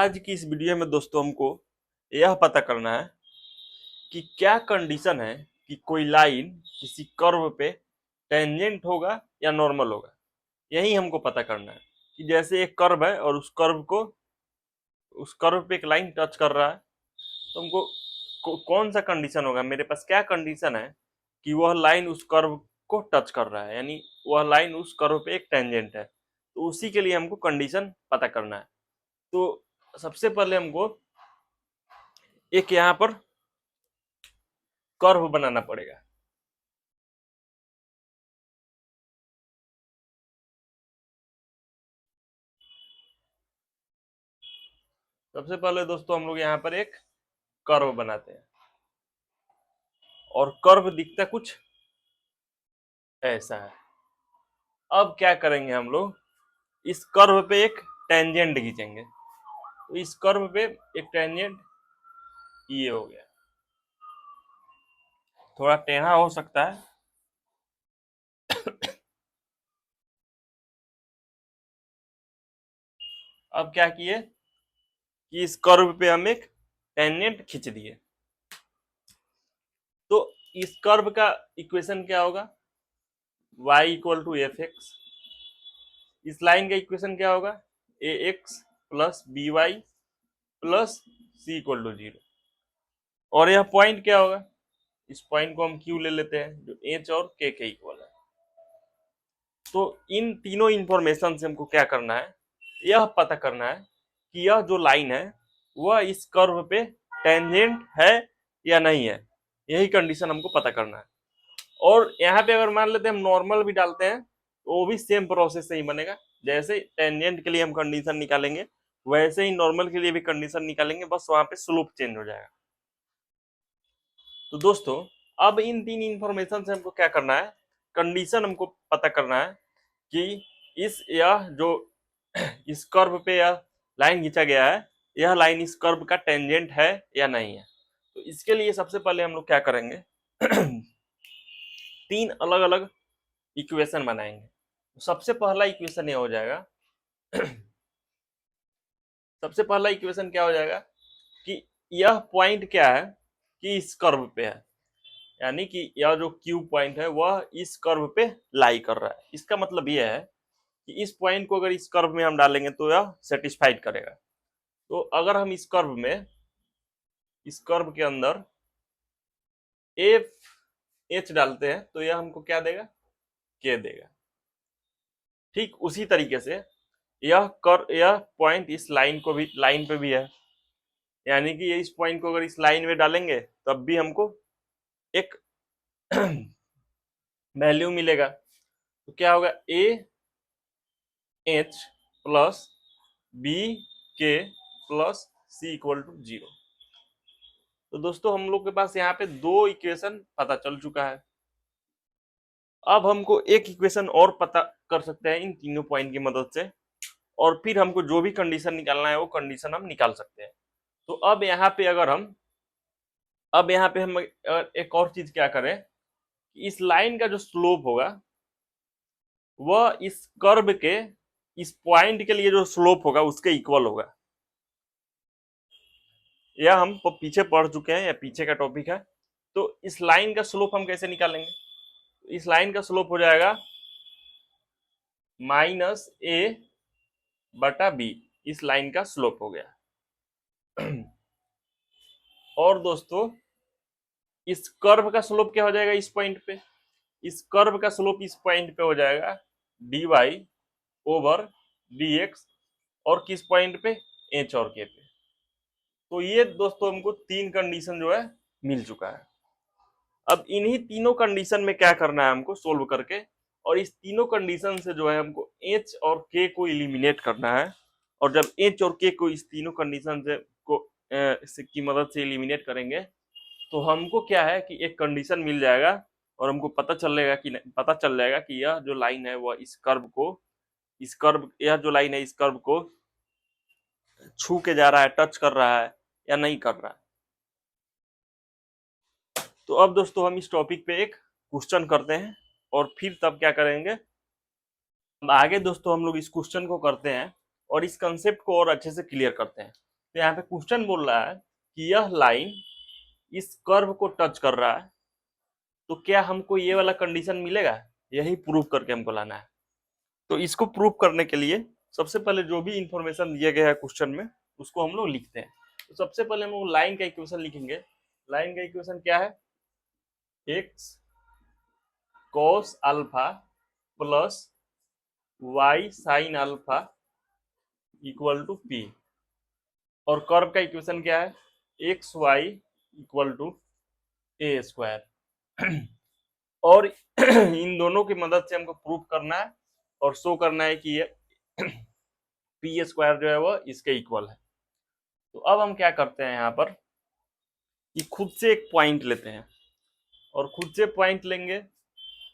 आज की इस वीडियो में दोस्तों हमको यह पता करना है कि क्या कंडीशन है कि कोई लाइन किसी कर्व पे टेंजेंट होगा या नॉर्मल होगा। यही हमको पता करना है कि जैसे एक कर्व है और उस कर्व पे एक लाइन टच कर रहा है, तो हमको कौन सा कंडीशन होगा, मेरे पास क्या कंडीशन है कि वह लाइन उस कर्व को टच कर रहा है, यानी वह लाइन उस कर्व पे एक टेंजेंट है। तो उसी के लिए हमको कंडीशन पता करना है। तो सबसे पहले हमको एक यहाँ पर कर्व बनाना पड़ेगा। सबसे पहले दोस्तों हम लोग यहाँ पर एक कर्व बनाते हैं और कर्व दिखता कुछ ऐसा है। अब क्या करेंगे, हम लोग इस कर्व पे एक टेंजेंट खींचेंगे। तो इस कर्व पे एक टेंजेंट ये हो गया, थोड़ा टेढ़ा हो सकता है। अब क्या किए कि इस कर्व पे हम एक टेंजेंट खींच दिए। तो इस कर्व का इक्वेशन क्या होगा, y equal to F X. इस लाइन का इक्वेशन क्या होगा, A X plus B Y plus C equal to 0। और यह पॉइंट क्या होगा, इस पॉइंट को हम Q ले लेते हैं जो H और K के इक्वल है। तो इन तीनों इंफॉर्मेशन से हमको क्या करना है, यह पता करना है कि यह जो लाइन है वह इस कर्व पे टेंजेंट है या नहीं है। यही कंडीशन हमको पता करना है। और यहाँ पे अगर मान लेते हैं हम नॉर्मल भी डालते हैं तो वो भी सेम प्रोसेस से ही बनेगा। जैसे टेंजेंट के लिए हम कंडीशन निकालेंगे वैसे ही नॉर्मल के लिए भी कंडीशन निकालेंगे, बस वहां पे स्लोप चेंज हो जाएगा। तो दोस्तों अब इन तीन इंफॉर्मेशन से हमको क्या करना है, कंडीशन हमको पता करना है कि इस यह जो इस कर्व पे यह लाइन खींचा गया है, यह लाइन इस कर्व का टेंजेंट है या नहीं है। तो इसके लिए सबसे पहले हम लोग क्या करेंगे तीन अलग अलग इक्वेशन बनाएंगे। सबसे पहला इक्वेशन यह हो जाएगा सबसे पहला इक्वेशन क्या हो जाएगा कि यह पॉइंट क्या है कि इस कर्व पे है, यानी कि यह जो Q पॉइंट है वह इस कर्व पे लाई कर रहा है। इसका मतलब यह है कि इस पॉइंट को अगर इस कर्व में हम डालेंगे तो यह सेटिस्फाइड करेगा। तो अगर हम इस कर्व के अंदर एफ एच डालते हैं तो यह हमको क्या देगा, के देगा। ठीक उसी तरीके से यह पॉइंट इस लाइन पे भी है, यानी कि इस पॉइंट को अगर इस लाइन में डालेंगे तब भी हमको एक वैल्यू मिलेगा। तो क्या होगा, ए एच प्लस बी के प्लस सी इक्वल टू 0। तो दोस्तों हम लोग के पास यहाँ पे दो इक्वेशन पता चल चुका है। अब हमको एक इक्वेशन और पता कर सकते हैं इन तीनों पॉइंट की मदद से, और फिर हमको जो भी कंडीशन निकालना है वो कंडीशन हम निकाल सकते हैं। तो अब यहाँ पे हम एक और चीज क्या करें कि इस लाइन का जो स्लोप होगा वह इस कर्व के इस पॉइंट के लिए जो स्लोप होगा उसके इक्वल होगा। यह हम पीछे पढ़ चुके हैं, या पीछे का टॉपिक है। तो इस लाइन का स्लोप हम कैसे निकालेंगे, इस लाइन का स्लोप हो जाएगा माइनस ए बटा बी। इस लाइन का स्लोप हो गया। और दोस्तों इस कर्व का स्लोप क्या हो जाएगा, इस पॉइंट पे, इस कर्व का स्लोप इस पॉइंट पे हो जाएगा dy ओवर dx, और किस पॉइंट पे, h और k पे। तो ये दोस्तों हमको तीन कंडीशन जो है मिल चुका है। अब इन्हीं तीनों कंडीशन में क्या करना है हमको सोल्व करके, और इस तीनों कंडीशन से जो है हमको h और k को इलिमिनेट करना है। और जब h और k को इस तीनों कंडीशन की मदद से इलिमिनेट करेंगे तो हमको क्या है कि एक कंडीशन मिल जाएगा, और हमको पता चल जाएगा कि यह जो लाइन है वह यह जो लाइन है इस कर्व को छू के जा रहा है, टच कर रहा है या नहीं कर रहा है। तो अब दोस्तों हम इस टॉपिक पे एक क्वेश्चन करते हैं और फिर तब क्या करेंगे, अब आगे दोस्तों हम लोग इस क्वेश्चन को करते हैं और इस कंसेप्ट को और अच्छे से क्लियर करते हैं। तो यहाँ पे क्वेश्चन बोल रहा है कि यह लाइन इस कर्व को टच कर रहा है, तो क्या हमको ये वाला कंडीशन मिलेगा, यही प्रूव करके हमको लाना है। तो इसको प्रूव करने के लिए सबसे पहले जो भी इंफॉर्मेशन दिया गया है क्वेश्चन में उसको हम लोग लिखते हैं। तो सबसे पहले हम लोग लाइन का इक्वेशन लिखेंगे। लाइन का इक्वेशन क्या है, x cos alpha plus y sin alpha equal to p। और कर्व का इक्वेशन क्या है, X Y equal to A square. और इन दोनों की मदद से हमको प्रूफ करना है और शो करना है कि ये पी स्क्वायर जो है वो इसके इक्वल है। तो अब हम क्या करते हैं यहाँ पर कि खुद से एक पॉइंट लेते हैं और खुद से पॉइंट लेंगे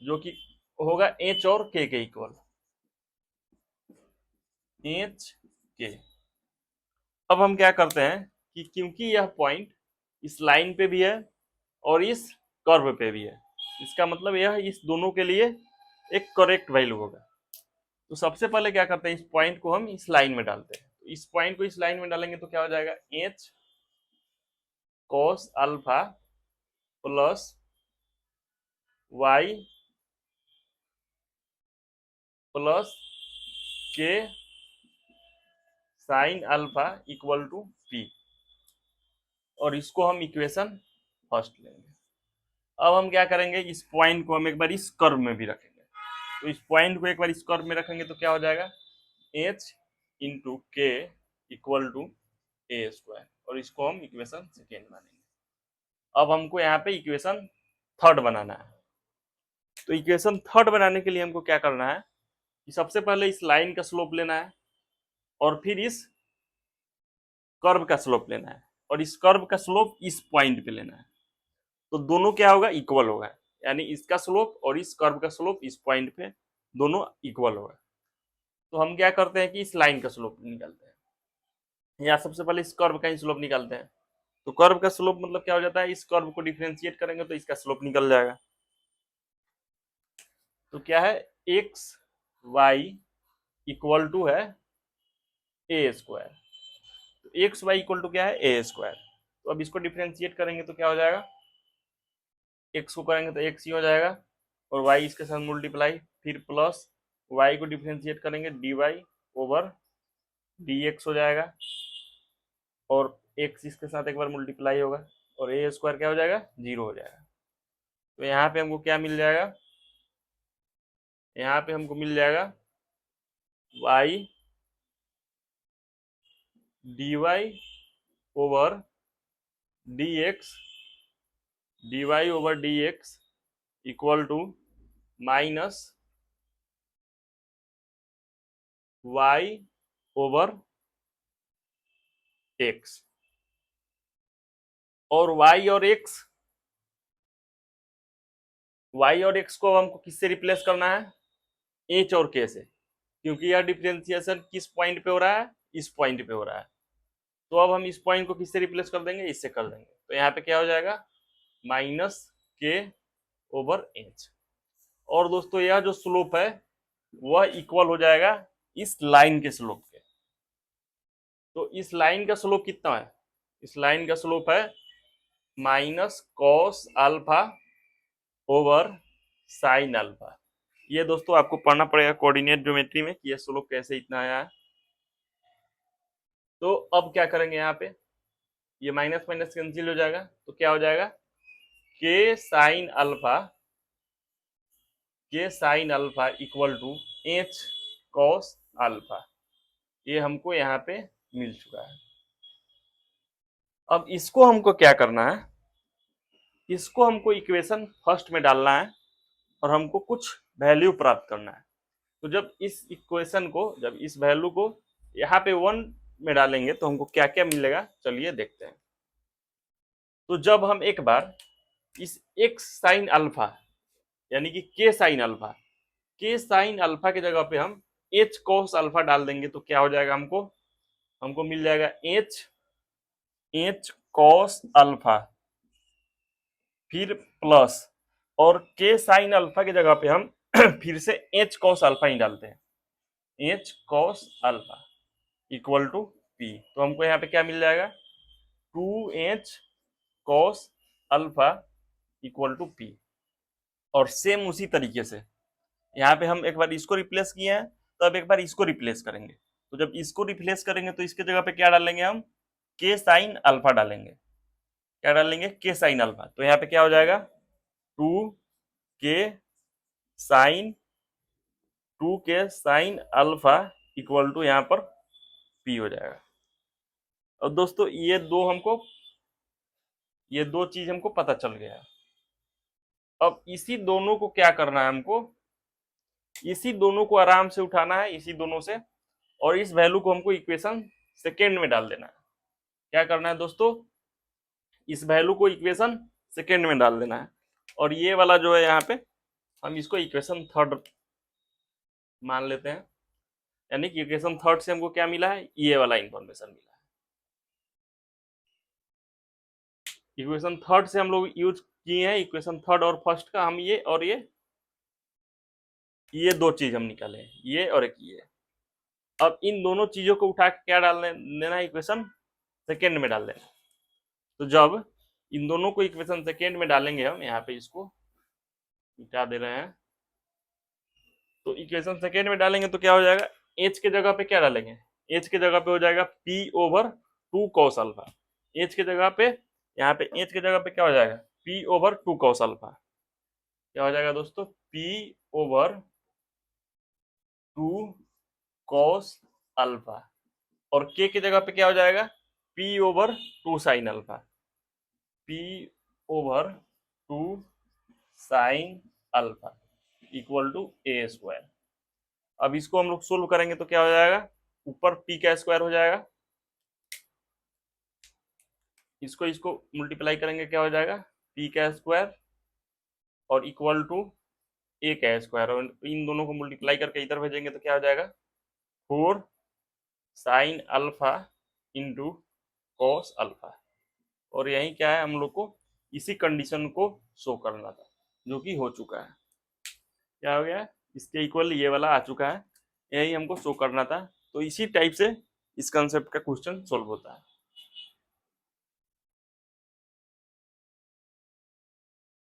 जो कि होगा एच और के इक्वल, एच के। अब हम क्या करते हैं कि क्योंकि यह पॉइंट इस लाइन पे भी है और इस कर्व पे भी है, इसका मतलब यह इस दोनों के लिए एक करेक्ट वैल्यू होगा। तो सबसे पहले क्या करते हैं, इस पॉइंट को हम इस लाइन में डालते हैं। तो इस पॉइंट को इस लाइन में डालेंगे तो क्या हो जाएगा, H cos alpha plus Y plus K sine alpha equal to P. और इसको हम इक्वेशन फर्स्ट लेंगे। अब हम क्या करेंगे, इस पॉइंट को हम एक बार इस कर्व में भी रखेंगे। तो इस पॉइंट को एक बार इस कर्व में रखेंगे तो क्या हो जाएगा, एच इंटू के इक्वल टू ए स्क्वायर। और इसको हम इक्वेशन सेकेंड मानेंगे। अब हमको यहाँ पे इक्वेशन थर्ड बनाना है। तो इक्वेशन थर्ड बनाने के लिए हमको क्या करना है कि सबसे पहले इस लाइन का स्लोप लेना है और फिर इस कर्व का स्लोप लेना है और इस कर्व का स्लोप इस पॉइंट पे लेना है। तो दोनों क्या होगा, इक्वल होगा, यानी इसका स्लोप और इस कर्व का स्लोप इस पॉइंट पे दोनों इक्वल होगा। तो हम क्या करते हैं कि इस लाइन का स्लोप निकालते हैं, या सबसे पहले इस कर्व का ही स्लोप निकालते हैं। तो कर्व का स्लोप मतलब क्या हो जाता है, इस कर्व को डिफरेंशिएट करेंगे तो इसका स्लोप निकल जाएगा। तो क्या है, एक्स वाई इक्वल टू है ए स्क्वायर। तो एक्स वाई इक्वल टू क्या है, ए स्क्वायर। तो अब इसको डिफरेंशिएट करेंगे तो क्या हो जाएगा, एक्स को करेंगे तो एक्स ही हो जाएगा और वाई इसके साथ मल्टीप्लाई, फिर प्लस वाई को डिफरेंशिएट करेंगे D Y over D X हो जाएगा और एक्स इसके साथ एक बार मल्टीप्लाई होगा और ए स्क्वायर क्या हो जाएगा, जीरो हो जाएगा। तो यहाँ पे हमको क्या मिल जाएगा, यहाँ पे हमको मिल जाएगा Y D Y over D Y over D X equal to minus Y over X. और वाई और एक्स को हमको किससे रिप्लेस करना है, एच और के से, क्योंकि यह डिफरेंशिएशन किस पॉइंट पे हो रहा है, इस पॉइंट पे हो रहा है। तो अब हम इस पॉइंट को किससे रिप्लेस कर देंगे, इससे कर देंगे। तो यहाँ पे क्या हो जाएगा, माइनस के ओवर एच। और दोस्तों यह जो स्लोप है वह इक्वल हो जाएगा इस लाइन के स्लोप के। तो इस लाइन का स्लोप कितना है, इस लाइन का स्लोप है minus cos alpha over sine alpha. ये दोस्तों आपको पढ़ना पड़ेगा कोऑर्डिनेट ज्योमेट्री में कि ये स्लोप कैसे इतना आया है। तो अब क्या करेंगे, यहाँ पे ये माइनस माइनस कैंसिल हो जाएगा तो क्या हो जाएगा, K sine alpha equal to H cos alpha. ये हमको यहाँ पे मिल चुका है। अब इसको हमको क्या करना है, इसको हमको इक्वेशन फर्स्ट में डालना है और हमको कुछ वैल्यू प्राप्त करना है। तो जब इस इक्वेशन को, जब इस वैल्यू को यहाँ पे 1 में डालेंगे तो हमको क्या क्या मिलेगा, चलिए देखते हैं। तो जब हम एक बार इस x साइन अल्फा यानी कि k साइन अल्फा के जगह पे हम h cos अल्फा डाल देंगे तो क्या हो जाएगा, हमको मिल जाएगा h cos अल्फा, फिर प्लस और k साइन अल्फा की जगह पे हम फिर से h cos अल्फा ही डालते हैं, h cos alpha equal to P. तो हमको यहाँ पे क्या मिल जाएगा, 2h cos alpha equal to P. और सेम उसी तरीके से यहाँ पे हम एक बार इसको रिप्लेस किए हैं, तो अब एक बार इसको रिप्लेस करेंगे। तो जब इसको रिप्लेस करेंगे तो इसके जगह पे क्या डालेंगे हम, के साइन अल्फा डालेंगे। क्या डालेंगे, के साइन अल्फा। तो यहाँ पे क्या हो जाएगा, 2 साइन 2 अल्फा इक्वल टू यहाँ पर पी हो जाएगा। और दोस्तों ये दो चीज हमको पता चल गया। अब इसी दोनों को क्या करना है, हमको इसी दोनों को आराम से उठाना है, इसी दोनों से, और इस वैल्यू को हमको इक्वेशन सेकेंड में डाल देना है। क्या करना है दोस्तों, इस वैल्यू को इक्वेशन सेकेंड में डाल देना है। और ये वाला जो है यहाँ पे हम इसको इक्वेशन थर्ड मान लेते हैं। यानी कि इक्वेशन थर्ड से हमको क्या मिला है, ये वाला इंफॉर्मेशन मिला है। इक्वेशन थर्ड से हम लोग यूज किए हैं, इक्वेशन थर्ड और फर्स्ट का हम ये और ये दो चीज हम निकाले, ये और एक ये। अब इन दोनों चीजों को उठा के क्या डाल देना, इक्वेशन सेकेंड में डाल देना। तो जब इन दोनों को इक्वेशन सेकेंड में डालेंगे, हम यहाँ पे इसको मिटा दे रहे हैं, तो इक्वेशन सेकेंड में डालेंगे तो क्या हो जाएगा, एच के जगह पे क्या डालेंगे, एच के जगह पे हो जाएगा P over 2 cos alpha. H के जगह पे, यहाँ पे एच के जगह पे क्या हो जाएगा, पी ओवर 2 कॉस अल्फा। क्या हो जाएगा दोस्तों, पी ओवर 2 कॉस अल्फा। और के की जगह पे क्या हो जाएगा, P over 2 sine alpha. P over 2 sine alpha equal to A square. अब इसको हम लोग सोल्व करेंगे तो क्या हो जाएगा, ऊपर पी का स्क्वायर हो जाएगा, इसको मल्टीप्लाई करेंगे क्या हो जाएगा, पी का स्क्वायर और इक्वल टू ए का स्क्वायर। और इन दोनों को मल्टीप्लाई करके इधर भेजेंगे तो क्या हो जाएगा, 4 sine alpha into cos alpha. और यही क्या है, हम लोग को इसी कंडीशन को शो करना था, जो कि हो चुका है। क्या हो गया, इसके इक्वल ये वाला आ चुका है, यही हमको शो करना था। तो इसी टाइप से इस कंसेप्ट का क्वेश्चन सोल्व होता है।